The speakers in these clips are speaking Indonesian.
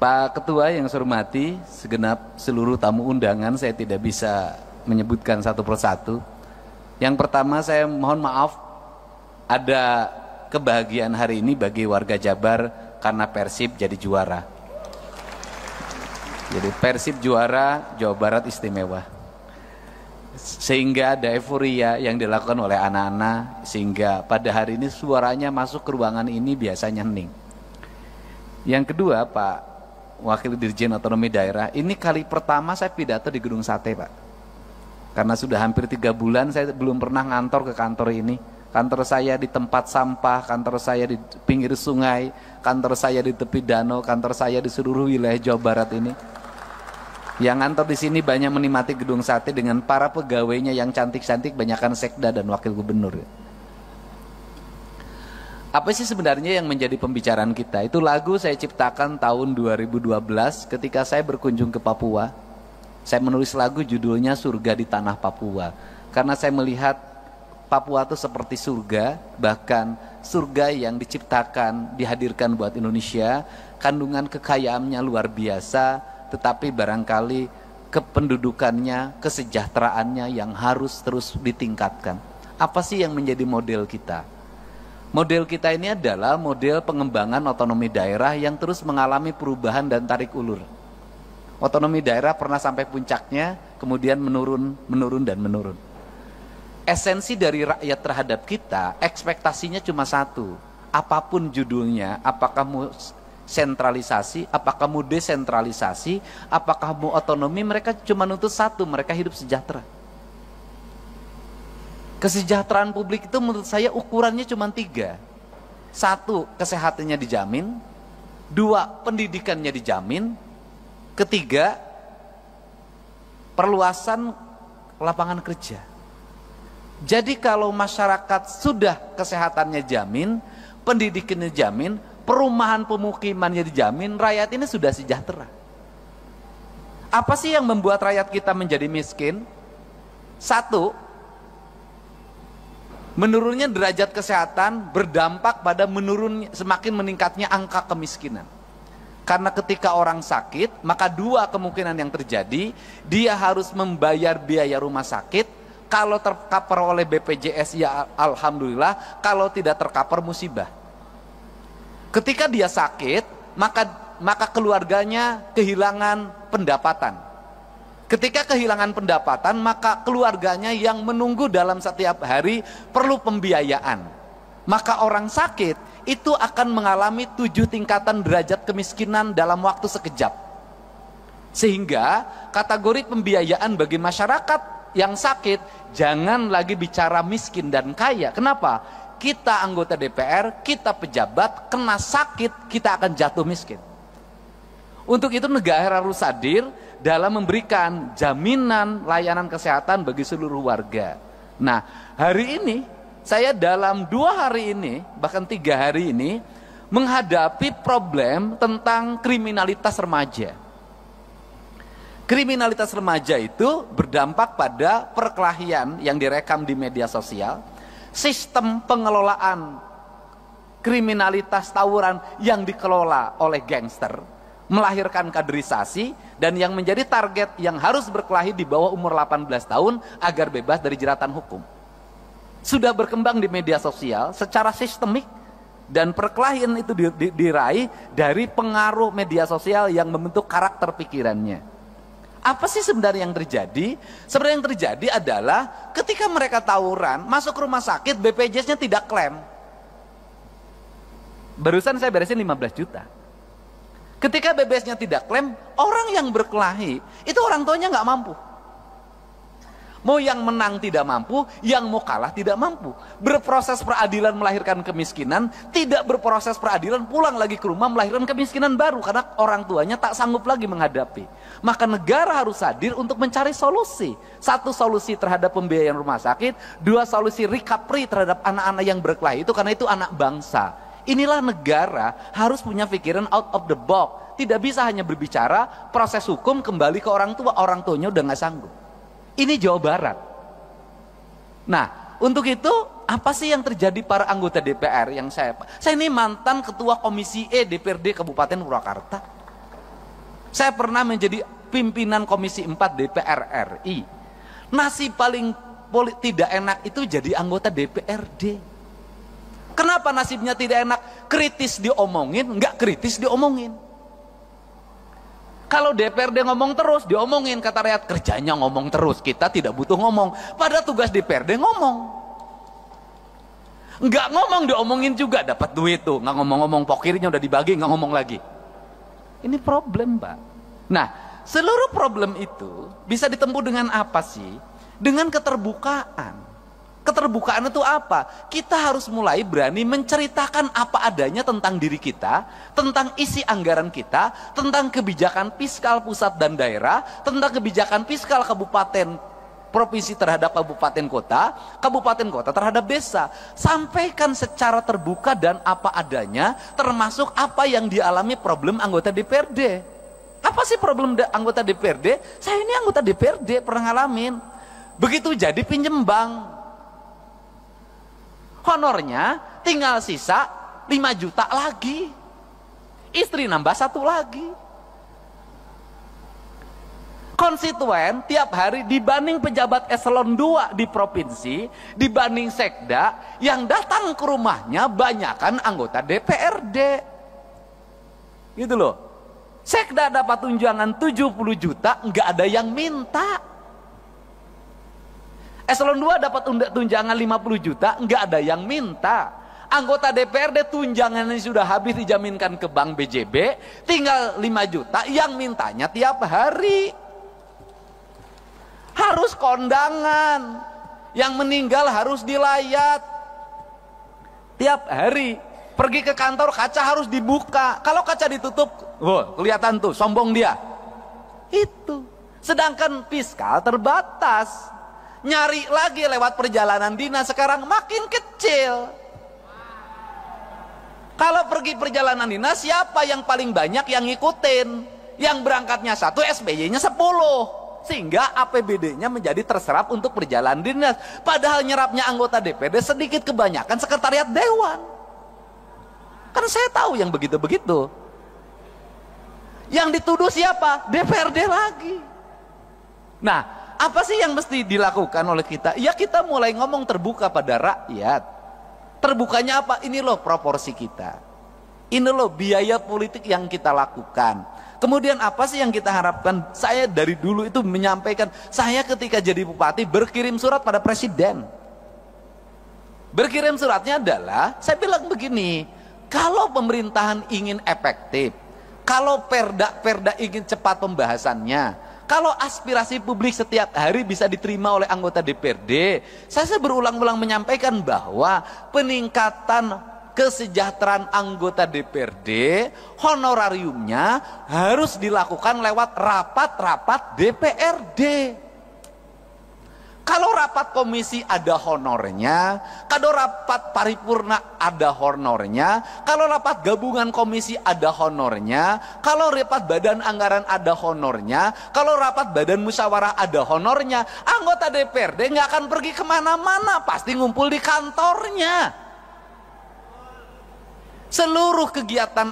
Pak Ketua yang saya hormati, segenap seluruh tamu undangan, saya tidak bisa menyebutkan satu persatu. Yang pertama saya mohon maaf, ada kebahagiaan hari ini bagi warga Jabar karena Persib jadi juara. Jadi Persib juara, Jawa Barat istimewa. Sehingga ada euforia yang dilakukan oleh anak-anak, sehingga pada hari ini suaranya masuk ke ruangan ini biasanya hening. Yang kedua, Pak Wakil Dirjen Otonomi Daerah, ini kali pertama saya pidato di Gedung Sate, Pak. Karena sudah hampir 3 bulan saya belum pernah ngantor ke kantor ini. Kantor saya di tempat sampah, kantor saya di pinggir sungai, kantor saya di tepi danau, kantor saya di seluruh wilayah Jawa Barat ini. Yang ngantor di sini banyak menikmati Gedung Sate dengan para pegawainya yang cantik-cantik, banyakkan sekda dan wakil gubernur. Apa sih sebenarnya yang menjadi pembicaraan kita? Itu lagu saya ciptakan tahun 2012 ketika saya berkunjung ke Papua. Saya menulis lagu judulnya Surga di Tanah Papua. Karena saya melihat Papua itu seperti surga, bahkan surga yang diciptakan, dihadirkan buat Indonesia. Kandungan kekayaannya luar biasa, tetapi barangkali kependudukannya, kesejahteraannya yang harus terus ditingkatkan. Apa sih yang menjadi model kita? Model kita ini adalah model pengembangan otonomi daerah yang terus mengalami perubahan dan tarik ulur. Otonomi daerah pernah sampai puncaknya, kemudian menurun, dan menurun. Esensi dari rakyat terhadap kita, ekspektasinya cuma satu. Apapun judulnya, apakah mau sentralisasi, apakah mau desentralisasi, apakah mau otonomi, mereka cuma nuntut satu, mereka hidup sejahtera. Kesejahteraan publik itu menurut saya ukurannya cuma 3. 1, kesehatannya dijamin. 2, pendidikannya dijamin. 3, perluasan lapangan kerja. Jadi kalau masyarakat sudah kesehatannya jamin, pendidikannya jamin, perumahan pemukimannya dijamin, rakyat ini sudah sejahtera. Apa sih yang membuat rakyat kita menjadi miskin? 1, menurunnya derajat kesehatan berdampak pada semakin meningkatnya angka kemiskinan. Karena ketika orang sakit, maka 2 kemungkinan yang terjadi, dia harus membayar biaya rumah sakit. Kalau tercover oleh BPJS ya alhamdulillah, kalau tidak tercover musibah. Ketika dia sakit, maka keluarganya kehilangan pendapatan. Ketika kehilangan pendapatan, maka keluarganya yang menunggu dalam setiap hari perlu pembiayaan. Maka orang sakit itu akan mengalami 7 tingkatan derajat kemiskinan dalam waktu sekejap. Sehingga kategori pembiayaan bagi masyarakat yang sakit, jangan lagi bicara miskin dan kaya. Kenapa? Kita anggota DPR, kita pejabat, kena sakit, kita akan jatuh miskin. Untuk itu negara harus hadir dalam memberikan jaminan layanan kesehatan bagi seluruh warga. Nah, hari ini saya dalam 2 hari ini, bahkan 3 hari ini, menghadapi problem tentang kriminalitas remaja. Kriminalitas remaja itu berdampak pada perkelahian yang direkam di media sosial, sistem pengelolaan kriminalitas tawuran yang dikelola oleh gangster, melahirkan kaderisasi, dan yang menjadi target yang harus berkelahi di bawah umur 18 tahun agar bebas dari jeratan hukum. Sudah berkembang di media sosial secara sistemik, dan perkelahian itu diraih dari pengaruh media sosial yang membentuk karakter pikirannya. Apa sih sebenarnya yang terjadi? Sebenarnya yang terjadi adalah ketika mereka tawuran, masuk rumah sakit, BPJS-nya tidak klaim. Barusan saya beresin 15 juta. Ketika BPJS-nya tidak klaim, orang yang berkelahi itu orang tuanya nggak mampu. Mau yang menang tidak mampu, yang mau kalah tidak mampu. Berproses peradilan melahirkan kemiskinan, tidak berproses peradilan pulang lagi ke rumah melahirkan kemiskinan baru karena orang tuanya tak sanggup lagi menghadapi. Maka negara harus hadir untuk mencari solusi. 1, solusi terhadap pembiayaan rumah sakit. 2, solusi recovery terhadap anak-anak yang berkelahi itu, karena itu anak bangsa. Inilah negara harus punya pikiran out of the box. Tidak bisa hanya berbicara proses hukum kembali ke orang tua, orang tuanya udah nggak sanggup. Ini Jawa Barat. Nah, untuk itu apa sih yang terjadi para anggota DPR yang saya ini mantan ketua Komisi E DPRD Kabupaten Purwakarta. Saya pernah menjadi pimpinan Komisi 4 DPR RI. Nasib paling tidak enak itu jadi anggota DPRD. Kenapa nasibnya tidak enak? Kritis diomongin, nggak kritis diomongin. Kalau DPRD ngomong terus, diomongin, kata rakyat, kerjanya ngomong terus, kita tidak butuh ngomong. Padahal tugas DPRD ngomong. Nggak ngomong diomongin juga, dapat duit tuh. Nggak ngomong-ngomong, pokirnya udah dibagi, nggak ngomong lagi. Ini problem, Pak. Nah, seluruh problem itu bisa ditempuh dengan apa sih? Dengan keterbukaan. Keterbukaan itu apa? Kita harus mulai berani menceritakan apa adanya tentang diri kita, tentang isi anggaran kita, tentang kebijakan fiskal pusat dan daerah, tentang kebijakan fiskal kabupaten provinsi terhadap kabupaten kota terhadap desa. Sampaikan secara terbuka dan apa adanya, termasuk apa yang dialami problem anggota DPRD. Apa sih problem anggota DPRD? Saya ini anggota DPRD, pernah ngalamin. Begitu jadi pinjem bank, honornya tinggal sisa 5 juta lagi. Istri nambah 1 lagi. Konstituen tiap hari dibanding pejabat eselon 2 di provinsi, dibanding sekda, yang datang ke rumahnya banyakan anggota DPRD. Gitu loh. Sekda dapat tunjangan 70 juta, nggak ada yang minta. Eselon 2 dapat tunjangan 50 juta, nggak ada yang minta. Anggota DPRD tunjangannya sudah habis dijaminkan ke Bank BJB, tinggal 5 juta, yang mintanya tiap hari. Harus kondangan, yang meninggal harus dilayat. Tiap hari, pergi ke kantor kaca harus dibuka. Kalau kaca ditutup, kelihatan tuh, sombong dia. Itu. Sedangkan fiskal terbatas. Nyari lagi lewat perjalanan dinas sekarang makin kecil. Kalau pergi perjalanan dinas, siapa yang paling banyak yang ngikutin? Yang berangkatnya 1, SBY-nya 10. Sehingga APBD-nya menjadi terserap untuk perjalanan dinas. Padahal nyerapnya anggota DPRD sedikit, kebanyakan sekretariat dewan. Kan saya tahu yang begitu-begitu. Yang dituduh siapa? DPRD lagi. Nah, apa sih yang mesti dilakukan oleh kita? Ya, kita mulai ngomong terbuka pada rakyat. Terbukanya apa? Ini loh proporsi kita. Ini loh biaya politik yang kita lakukan. Kemudian apa sih yang kita harapkan? Saya dari dulu itu menyampaikan, saya ketika jadi bupati berkirim surat pada presiden. Berkirim suratnya adalah, saya bilang begini, kalau pemerintahan ingin efektif, kalau perda ingin cepat pembahasannya, kalau aspirasi publik setiap hari bisa diterima oleh anggota DPRD, saya berulang-ulang menyampaikan bahwa peningkatan kesejahteraan anggota DPRD, honorariumnya harus dilakukan lewat rapat-rapat DPRD. Kalau rapat komisi ada honornya, kalau rapat paripurna ada honornya, kalau rapat gabungan komisi ada honornya, kalau rapat badan anggaran ada honornya, kalau rapat badan musyawarah ada honornya, anggota DPRD nggak akan pergi kemana-mana, pasti ngumpul di kantornya. Seluruh kegiatan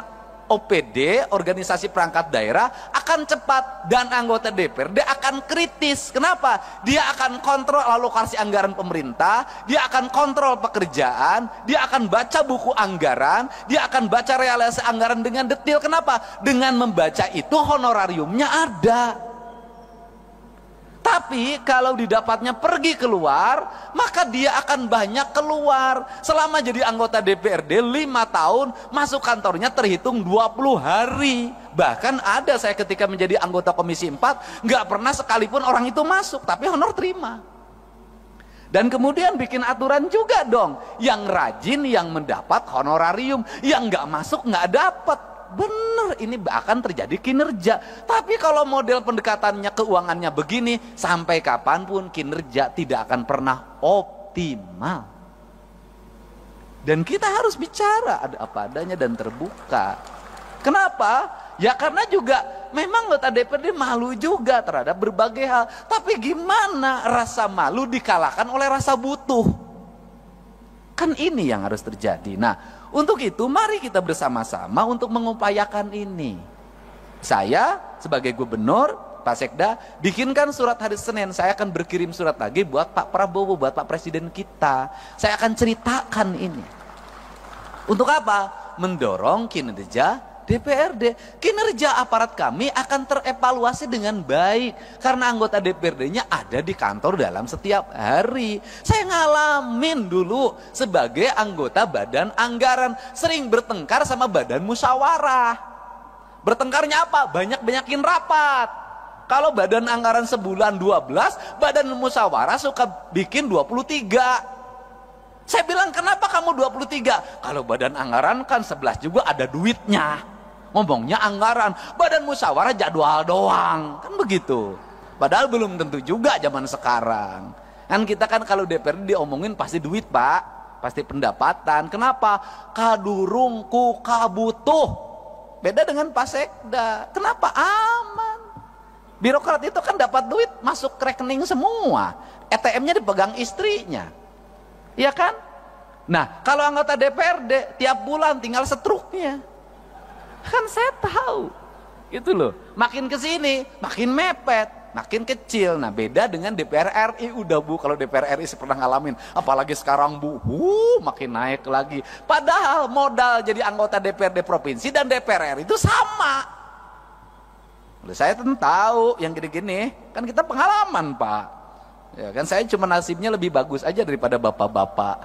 OPD, organisasi perangkat daerah, akan cepat dan anggota DPRD akan kritis. Kenapa? Dia akan kontrol alokasi anggaran pemerintah, dia akan kontrol pekerjaan, dia akan baca buku anggaran, dia akan baca realisasi anggaran dengan detail. Kenapa? Dengan membaca itu honorariumnya ada. Tapi kalau didapatnya pergi keluar, maka dia akan banyak keluar. Selama jadi anggota DPRD 5 tahun, masuk kantornya terhitung 20 hari. Bahkan ada saya ketika menjadi anggota Komisi 4, nggak pernah sekalipun orang itu masuk, tapi honor terima. Dan kemudian bikin aturan juga dong, yang rajin yang mendapat honorarium, yang nggak masuk nggak dapat. Bener, ini akan terjadi kinerja. Tapi kalau model pendekatannya keuangannya begini, sampai kapanpun kinerja tidak akan pernah optimal. Dan kita harus bicara ada apa adanya dan terbuka. Kenapa? Ya karena juga memang anggota DPRD malu juga terhadap berbagai hal. Tapi gimana rasa malu dikalahkan oleh rasa butuh? Kan ini yang harus terjadi. Nah, untuk itu mari kita bersama-sama untuk mengupayakan ini. Saya sebagai gubernur, Pak Sekda, bikinkan surat hari Senin. Saya akan berkirim surat lagi buat Pak Prabowo, buat Pak Presiden kita. Saya akan ceritakan ini. Untuk apa? Mendorong kinerja DPRD. Kinerja aparat kami akan terevaluasi dengan baik. Karena anggota DPRD-nya ada di kantor dalam setiap hari. Saya ngalamin dulu sebagai anggota badan anggaran. Sering bertengkar sama badan musyawarah. Bertengkarnya apa? Banyak-banyakin rapat. Kalau badan anggaran sebulan 12, badan musyawarah suka bikin 23. Saya bilang, kenapa kamu 23? Kalau badan anggaran kan 11 juga ada duitnya. Ngomongnya anggaran, badan musyawarah jadwal doang. Kan begitu. Padahal belum tentu juga zaman sekarang. Kan kita kan kalau DPRD diomongin pasti duit, Pak. Pasti pendapatan. Kenapa? Kadurung ku kabutuh. Beda dengan Pak Sekda. Kenapa? Aman. Birokrat itu kan dapat duit masuk ke rekening semua. ATM-nya dipegang istrinya. Iya kan? Nah, kalau anggota DPRD tiap bulan tinggal setruknya. Kan saya tahu. Gitu loh. Makin ke sini, makin mepet, makin kecil. Nah, beda dengan DPR RI. Udah Bu, kalau DPR RI saya pernah ngalamin. Apalagi sekarang Bu, makin naik lagi. Padahal modal jadi anggota DPRD provinsi dan DPR RI itu sama. Saya tentu tahu yang gini-gini, kan kita pengalaman Pak. Ya kan, saya cuma nasibnya lebih bagus aja daripada bapak-bapak.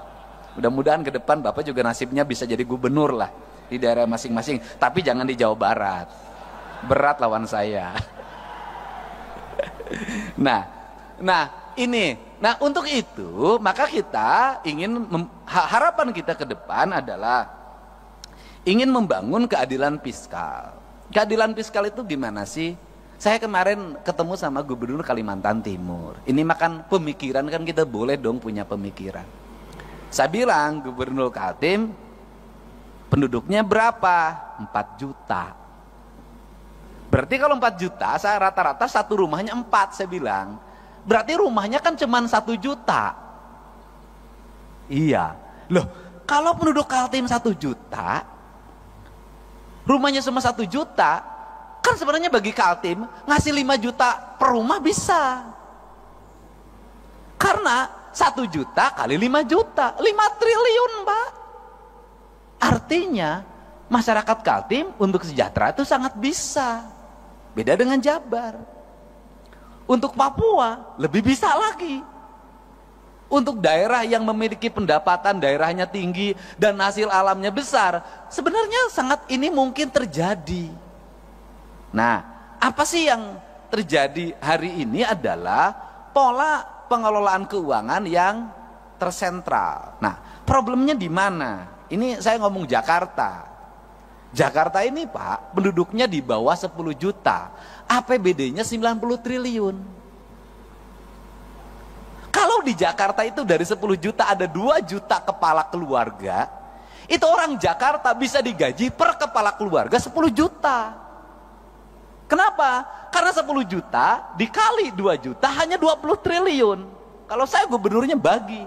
Mudah-mudahan ke depan Bapak juga nasibnya bisa jadi gubernur lah di daerah masing-masing. Tapi jangan di Jawa Barat. Berat lawan saya. Nah ini. Nah untuk itu maka kita ingin harapan kita ke depan adalah ingin membangun keadilan fiskal. Keadilan fiskal itu gimana sih? Saya kemarin ketemu sama Gubernur Kalimantan Timur. Ini makan pemikiran, kan kita boleh dong punya pemikiran. Saya bilang, Gubernur Kaltim penduduknya berapa? 4 juta. Berarti kalau 4 juta, saya rata-rata satu rumahnya 4, saya bilang. Berarti rumahnya kan cuma 1 juta. Iya. Loh, kalau penduduk Kaltim 1 juta, rumahnya cuma 1 juta, kan sebenarnya bagi Kaltim ngasih 5 juta per rumah bisa. Karena 1 juta kali 5 juta, 5 triliun Pak. Artinya masyarakat Kaltim untuk sejahtera itu sangat bisa. Beda dengan Jabar. Untuk Papua lebih bisa lagi. Untuk daerah yang memiliki pendapatan daerahnya tinggi dan hasil alamnya besar, sebenarnya sangat ini mungkin terjadi. Nah, apa sih yang terjadi hari ini adalah pola pengelolaan keuangan yang tersentral. Nah, problemnya di mana? Ini saya ngomong Jakarta. Jakarta ini Pak, penduduknya di bawah 10 juta. APBD-nya 90 triliun. Kalau di Jakarta itu dari 10 juta ada 2 juta kepala keluarga, itu orang Jakarta bisa digaji per kepala keluarga 10 juta. Kenapa? Karena 10 juta dikali 2 juta hanya 20 triliun. Kalau saya gubernurnya bagi.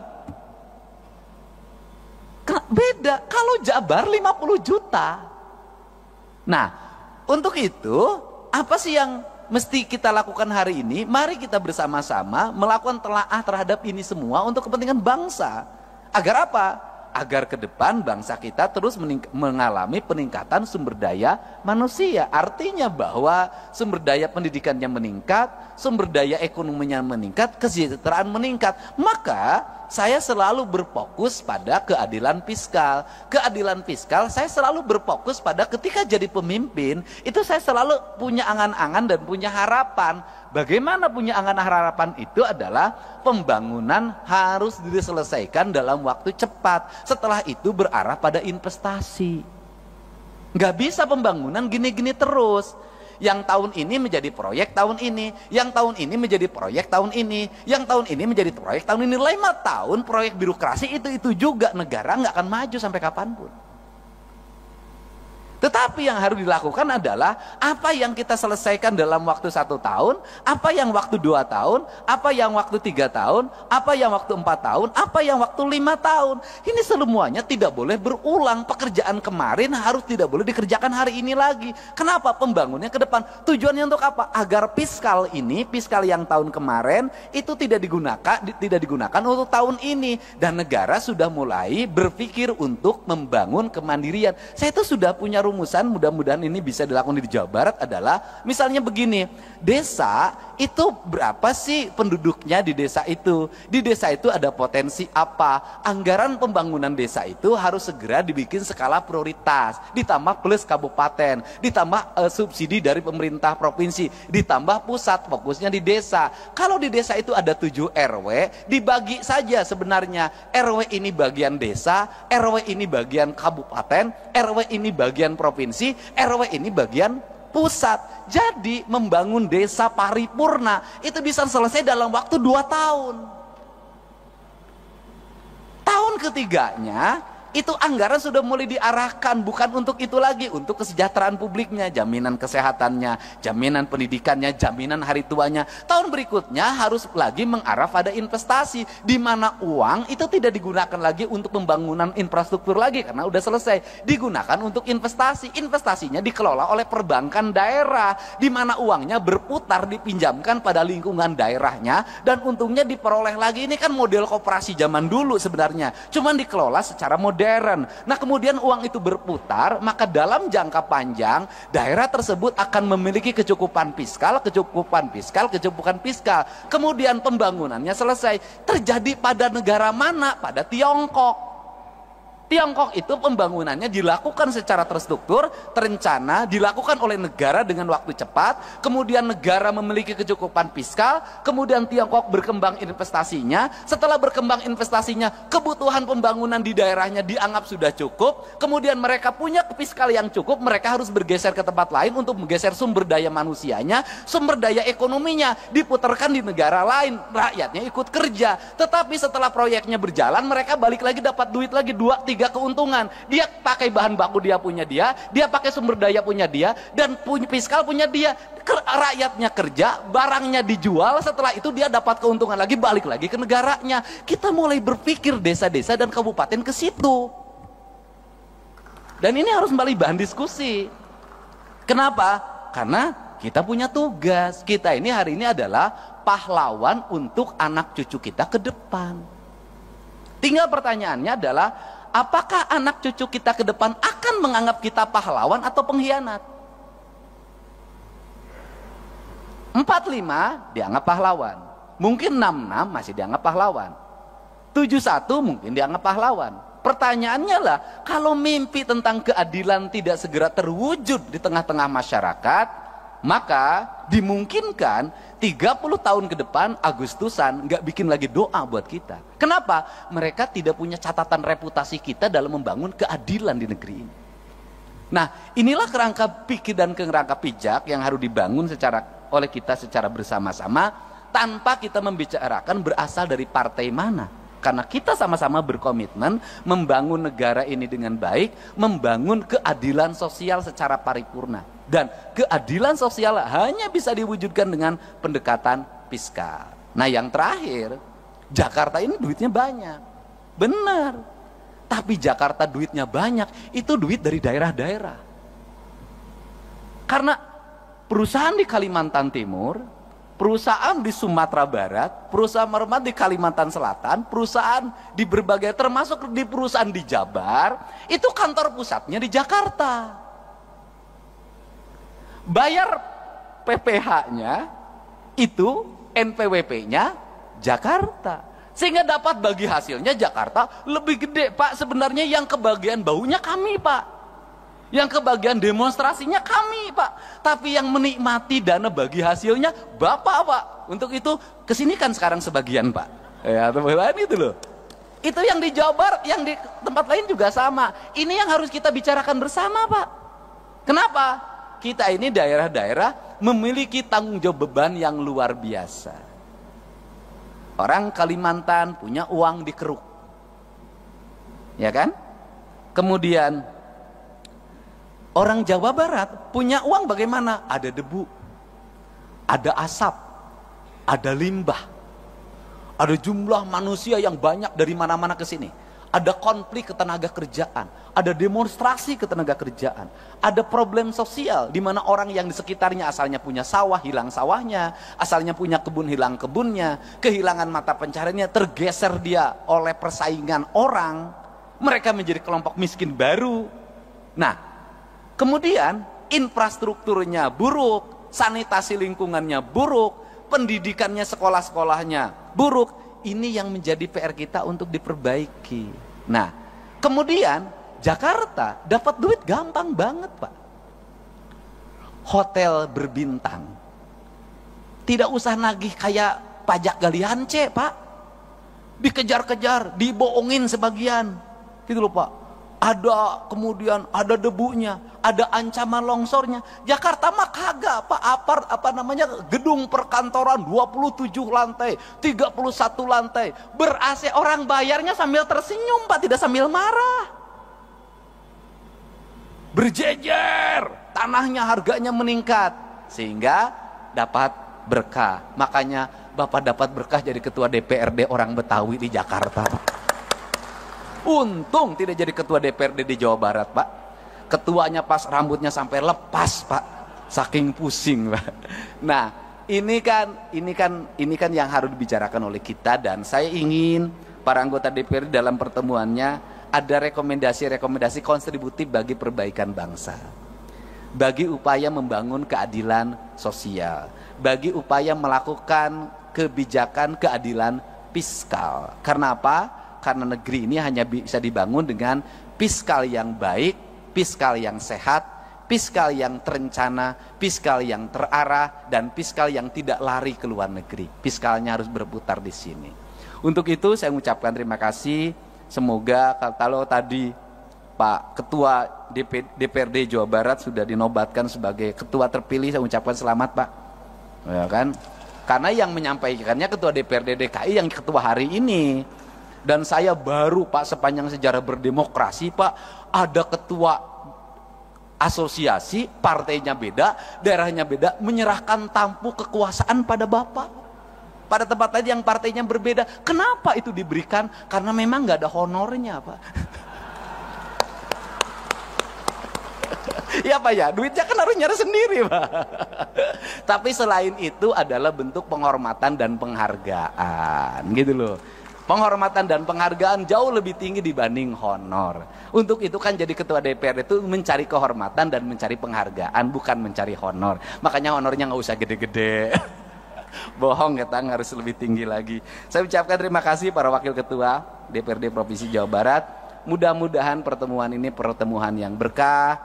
Beda, kalau Jabar 50 juta. Nah, untuk itu apa sih yang mesti kita lakukan hari ini? Mari kita bersama-sama melakukan telaah terhadap ini semua untuk kepentingan bangsa. Agar apa? Agar ke depan bangsa kita terus mengalami peningkatan sumber daya manusia. Artinya bahwa sumber daya pendidikannya meningkat, sumber daya ekonominya meningkat, kesejahteraan meningkat. Maka saya selalu berfokus pada keadilan fiskal. Keadilan fiskal saya selalu berfokus pada ketika jadi pemimpin, itu saya selalu punya angan-angan dan punya harapan. Bagaimana punya angan harapan itu adalah pembangunan harus diselesaikan dalam waktu cepat. Setelah itu berarah pada investasi. Nggak bisa pembangunan gini-gini terus. Yang tahun ini menjadi proyek tahun ini, yang tahun ini menjadi proyek tahun ini, yang tahun ini menjadi proyek tahun ini. 5 tahun proyek birokrasi itu juga, negara nggak akan maju sampai kapanpun. Tetapi yang harus dilakukan adalah apa yang kita selesaikan dalam waktu 1 tahun, apa yang waktu 2 tahun, apa yang waktu 3 tahun, apa yang waktu 4 tahun, apa yang waktu 5 tahun. Ini semuanya tidak boleh berulang. Pekerjaan kemarin harus tidak boleh dikerjakan hari ini lagi. Kenapa? Pembangunnya ke depan. Tujuannya untuk apa? Agar fiskal yang tahun kemarin itu tidak digunakan untuk tahun ini. Dan negara sudah mulai berpikir untuk membangun kemandirian. Saya itu sudah punya rumusan, mudah-mudahan ini bisa dilakukan di Jawa Barat, adalah misalnya begini, desa itu berapa sih penduduknya di desa itu? Di desa itu ada potensi apa? Anggaran pembangunan desa itu harus segera dibikin skala prioritas, ditambah plus kabupaten, ditambah subsidi dari pemerintah provinsi, ditambah pusat fokusnya di desa. Kalau di desa itu ada 7 RW, dibagi saja sebenarnya. RW ini bagian desa, RW ini bagian kabupaten, RW ini bagian provinsi, RW ini bagian pusat. Jadi membangun desa paripurna itu bisa selesai dalam waktu 2 tahun. Tahun ketiganya itu anggaran sudah mulai diarahkan, bukan untuk itu lagi, untuk kesejahteraan publiknya, jaminan kesehatannya, jaminan pendidikannya, jaminan hari tuanya. Tahun berikutnya harus lagi mengarah pada investasi, di mana uang itu tidak digunakan lagi untuk pembangunan infrastruktur lagi karena udah selesai, digunakan untuk investasi. Investasinya dikelola oleh perbankan daerah, di mana uangnya berputar, dipinjamkan pada lingkungan daerahnya, dan untungnya diperoleh lagi. Ini kan model koperasi zaman dulu sebenarnya, cuman dikelola secara modern. Nah, kemudian uang itu berputar, maka dalam jangka panjang daerah tersebut akan memiliki kecukupan fiskal. Kemudian pembangunannya selesai. Terjadi pada negara mana? Pada Tiongkok. Tiongkok itu pembangunannya dilakukan secara terstruktur, terencana, dilakukan oleh negara dengan waktu cepat, kemudian negara memiliki kecukupan fiskal, kemudian Tiongkok berkembang investasinya. Setelah berkembang investasinya, kebutuhan pembangunan di daerahnya dianggap sudah cukup, kemudian mereka punya fiskal yang cukup, mereka harus bergeser ke tempat lain untuk menggeser sumber daya manusianya, sumber daya ekonominya, diputarkan di negara lain, rakyatnya ikut kerja. Tetapi setelah proyeknya berjalan, mereka balik lagi dapat duit lagi 2-3 keuntungan. Dia pakai bahan baku dia punya dia pakai sumber daya punya dia, dan punya fiskal punya dia. Rakyatnya kerja, barangnya dijual, setelah itu dia dapat keuntungan lagi, balik lagi ke negaranya. Kita mulai berpikir desa-desa dan kabupaten ke situ. Dan ini harus kembali bahan diskusi. Kenapa? Karena kita punya tugas. Kita ini hari ini adalah pahlawan untuk anak cucu kita ke depan. Tinggal pertanyaannya adalah, apakah anak cucu kita ke depan akan menganggap kita pahlawan atau pengkhianat? 45 dianggap pahlawan, mungkin 66 masih dianggap pahlawan, 71 mungkin dianggap pahlawan. Pertanyaannya lah, kalau mimpi tentang keadilan tidak segera terwujud di tengah-tengah masyarakat, maka dimungkinkan 30 tahun ke depan Agustusan nggak bikin lagi doa buat kita. Kenapa? Mereka tidak punya catatan reputasi kita dalam membangun keadilan di negeri ini. Nah, inilah kerangka pikir dan kerangka pijak yang harus dibangun oleh kita secara bersama-sama, tanpa kita membicarakan berasal dari partai mana. Karena kita sama-sama berkomitmen membangun negara ini dengan baik, membangun keadilan sosial secara paripurna. Dan keadilan sosial hanya bisa diwujudkan dengan pendekatan fiskal. Nah, yang terakhir, Jakarta ini duitnya banyak. Benar. Tapi Jakarta duitnya banyak, itu duit dari daerah-daerah. Karena perusahaan di Kalimantan Timur, perusahaan di Sumatera Barat, perusahaan mermat di Kalimantan Selatan, perusahaan di berbagai, termasuk di perusahaan di Jabar, itu kantor pusatnya di Jakarta. Bayar PPh-nya itu, NPWP-nya Jakarta. Sehingga dapat bagi hasilnya Jakarta lebih gede, Pak. Sebenarnya yang kebagian baunya kami, Pak. Yang kebagian demonstrasinya kami, Pak. Tapi yang menikmati dana bagi hasilnya Bapak, Pak. Untuk itu kesini kan sekarang sebagian, Pak. Ya, teman-teman, itu loh. Itu yang di Jawa Barat, yang di tempat lain juga sama. Ini yang harus kita bicarakan bersama, Pak. Kenapa? Kita ini daerah-daerah memiliki tanggung jawab beban yang luar biasa. Orang Kalimantan punya uang di keruk, ya kan? Kemudian Orang Jawa Barat punya uang bagaimana? Ada debu, ada asap, ada limbah, ada jumlah manusia yang banyak dari mana-mana ke sini. Ada konflik ketenaga kerjaan, ada demonstrasi ketenaga kerjaan, ada problem sosial di mana orang yang di sekitarnya asalnya punya sawah hilang sawahnya, asalnya punya kebun hilang kebunnya, kehilangan mata pencahariannya, tergeser dia oleh persaingan orang, mereka menjadi kelompok miskin baru. Nah, kemudian infrastrukturnya buruk, sanitasi lingkungannya buruk, pendidikannya sekolah-sekolahnya buruk. Ini yang menjadi PR kita untuk diperbaiki. Nah, kemudian Jakarta dapat duit gampang banget, Pak. Hotel berbintang. Tidak usah nagih kayak pajak galian C, Pak. Dikejar-kejar, dibohongin sebagian. Gitu loh, Pak. Ada kemudian ada debunya, ada ancaman longsornya. Jakarta mah kagak, Pak. Gedung perkantoran 27 lantai, 31 lantai, ber-AC, orang bayarnya sambil tersenyum, Pak, tidak sambil marah. Berjejer, tanahnya harganya meningkat sehingga dapat berkah. Makanya Bapak dapat berkah jadi ketua DPRD orang Betawi di Jakarta, Pak. Untung tidak jadi ketua DPRD di Jawa Barat, Pak. Ketuanya pas rambutnya sampai lepas, Pak. Saking pusing, Pak. Nah, ini kan yang harus dibicarakan oleh kita, dan saya ingin para anggota DPRD dalam pertemuannya ada rekomendasi-rekomendasi kontributif bagi perbaikan bangsa. Bagi upaya membangun keadilan sosial, bagi upaya melakukan kebijakan keadilan fiskal. Karena apa? Karena negeri ini hanya bisa dibangun dengan fiskal yang baik, fiskal yang sehat, fiskal yang terencana, fiskal yang terarah, dan fiskal yang tidak lari ke luar negeri. Fiskalnya harus berputar di sini. Untuk itu saya mengucapkan terima kasih. Semoga kalau tadi Pak Ketua DPRD Jawa Barat sudah dinobatkan sebagai ketua terpilih, saya ucapkan selamat, Pak. Ya kan? Karena yang menyampaikannya Ketua DPRD DKI yang ketua hari ini. Dan saya baru, Pak, sepanjang sejarah berdemokrasi, Pak, ada ketua asosiasi, partainya beda, daerahnya beda, menyerahkan tampuk kekuasaan pada Bapak. Pada tempat lain yang partainya berbeda. Kenapa itu diberikan? Karena memang nggak ada honornya, Pak. Ya, Pak, ya, duitnya kan harus nyari sendiri, Pak. Tapi selain itu adalah bentuk penghormatan dan penghargaan, gitu loh. Penghormatan dan penghargaan jauh lebih tinggi dibanding honor. Untuk itu kan jadi ketua DPR itu mencari kehormatan dan mencari penghargaan, bukan mencari honor. Makanya honornya nggak usah gede-gede. Bohong, kita harus lebih tinggi lagi. Saya ucapkan terima kasih para wakil ketua DPRD Provinsi Jawa Barat. Mudah-mudahan pertemuan ini pertemuan yang berkah,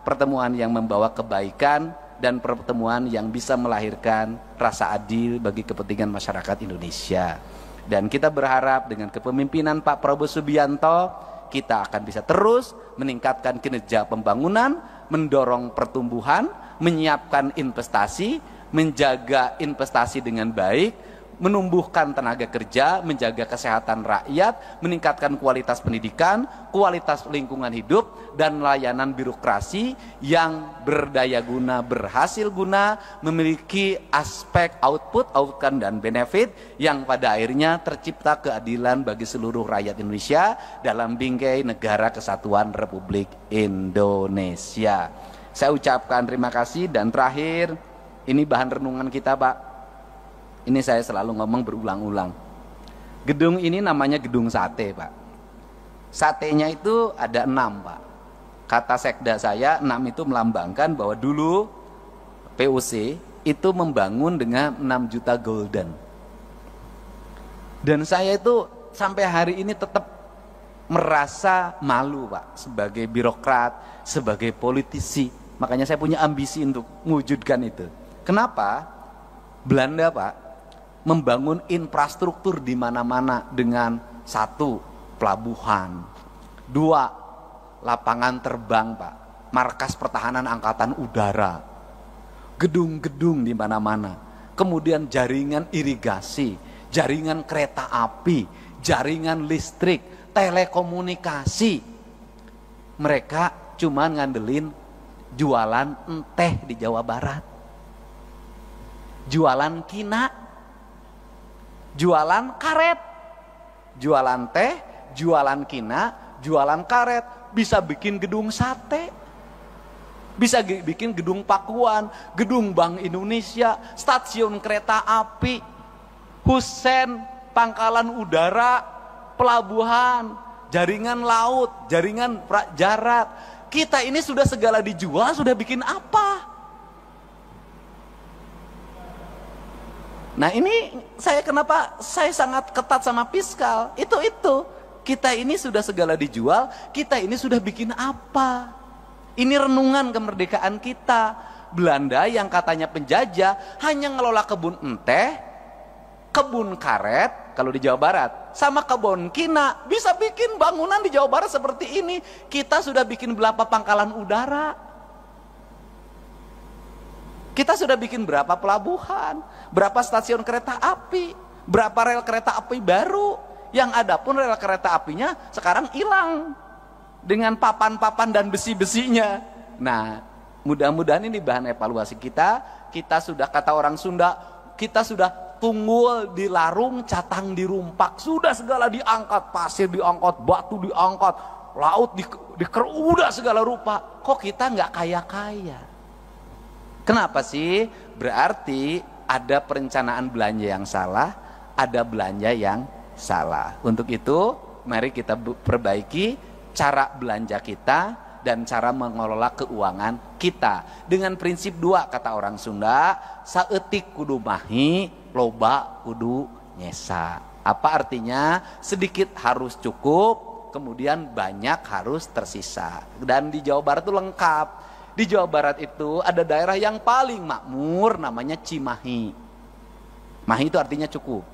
pertemuan yang membawa kebaikan, dan pertemuan yang bisa melahirkan rasa adil bagi kepentingan masyarakat Indonesia. Dan kita berharap dengan kepemimpinan Pak Prabowo Subianto, kita akan bisa terus meningkatkan kinerja pembangunan, mendorong pertumbuhan, menyiapkan investasi, menjaga investasi dengan baik, menumbuhkan tenaga kerja, menjaga kesehatan rakyat, meningkatkan kualitas pendidikan, kualitas lingkungan hidup, dan layanan birokrasi yang berdaya guna, berhasil guna, memiliki aspek output, outcome, dan benefit yang pada akhirnya tercipta keadilan bagi seluruh rakyat Indonesia dalam bingkai Negara Kesatuan Republik Indonesia. Saya ucapkan terima kasih, dan terakhir, ini bahan renungan kita, Pak. Ini saya selalu ngomong berulang-ulang. Gedung ini namanya gedung sate, Pak. Satenya itu ada 6, Pak. Kata sekda saya, 6 itu melambangkan bahwa dulu POC itu membangun dengan 6 juta golden. Dan saya itu sampai hari ini tetap merasa malu, Pak, sebagai birokrat, sebagai politisi. Makanya saya punya ambisi untuk mewujudkan itu. Kenapa? Belanda, Pak, membangun infrastruktur di mana-mana dengan 1, pelabuhan, 2, lapangan terbang, Pak, markas pertahanan angkatan udara, gedung-gedung di mana-mana, kemudian jaringan irigasi, jaringan kereta api, jaringan listrik, telekomunikasi. Mereka cuma ngandelin jualan teh di Jawa Barat, jualan kina, jualan karet, jualan teh, jualan kina, jualan karet, bisa bikin gedung sate, bisa bikin gedung pakuan, gedung Bank Indonesia, stasiun kereta api, husen, pangkalan udara, pelabuhan, jaringan laut, jaringan darat. Kita ini sudah segala dijual, sudah bikin apa? Nah ini kenapa saya sangat ketat sama fiskal, itu. Kita ini sudah segala dijual, kita ini sudah bikin apa? Ini renungan kemerdekaan kita. Belanda yang katanya penjajah hanya ngelola kebun teh, kebun karet kalau di Jawa Barat, sama kebun kina, bisa bikin bangunan di Jawa Barat seperti ini. Kita sudah bikin berapa pangkalan udara, kita sudah bikin berapa pelabuhan, berapa stasiun kereta api, berapa rel kereta api baru. Yang ada pun rel kereta apinya sekarang hilang dengan papan-papan dan besi-besinya. Nah mudah-mudahan ini bahan evaluasi kita. Kita sudah, kata orang Sunda, kita sudah tunggul di larung, catang di rumpak, sudah segala diangkat, pasir diangkat, batu diangkat, laut udah segala rupa. Kok kita nggak kaya-kaya? Kenapa sih? Berarti ada perencanaan belanja yang salah, ada belanja yang salah. Untuk itu mari kita perbaiki cara belanja kita dan cara mengelola keuangan kita dengan prinsip 2, kata orang Sunda, saeutik kudu mahi, loba kudu nyesa. Apa artinya? Sedikit harus cukup, kemudian banyak harus tersisa. Dan di Jawa Barat itu lengkap. Di Jawa Barat itu ada daerah yang paling makmur, namanya Cimahi. Mahi itu artinya cukup.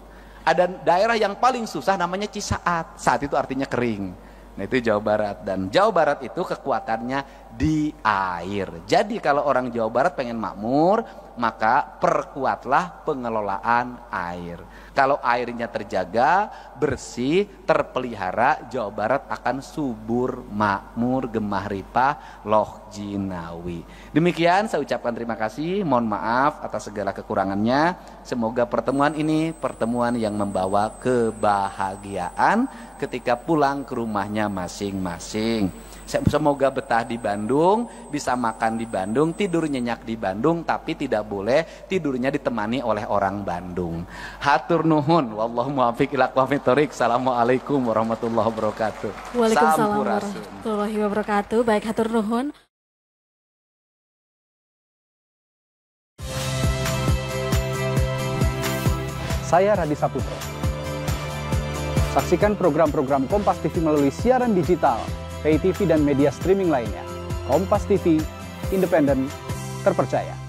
Ada daerah yang paling susah, namanya Cisaat. Saat itu artinya kering. Nah itu Jawa Barat. Dan Jawa Barat itu kekuatannya di air. Jadi kalau orang Jawa Barat pengen makmur, maka perkuatlah pengelolaan air. Kalau airnya terjaga, bersih, terpelihara, Jawa Barat akan subur, makmur, gemah ripah, loh jinawi. Demikian saya ucapkan terima kasih, mohon maaf atas segala kekurangannya. Semoga pertemuan ini pertemuan yang membawa kebahagiaan ketika pulang ke rumahnya masing-masing. Semoga betah di Bandung, bisa makan di Bandung, tidur nyenyak di Bandung, tapi tidak boleh tidurnya ditemani oleh orang Bandung. Hatur nuhun, wallahu muwaffiq ila aqwamit thoriq. Assalamualaikum warahmatullahi wabarakatuh. Waalaikumsalam warahmatullahi wabarakatuh. Baik, hatur nuhun. Saya Radi Saputro. Saksikan program-program Kompas TV melalui siaran digital, pay TV dan media streaming lainnya. Kompas TV, independen, terpercaya.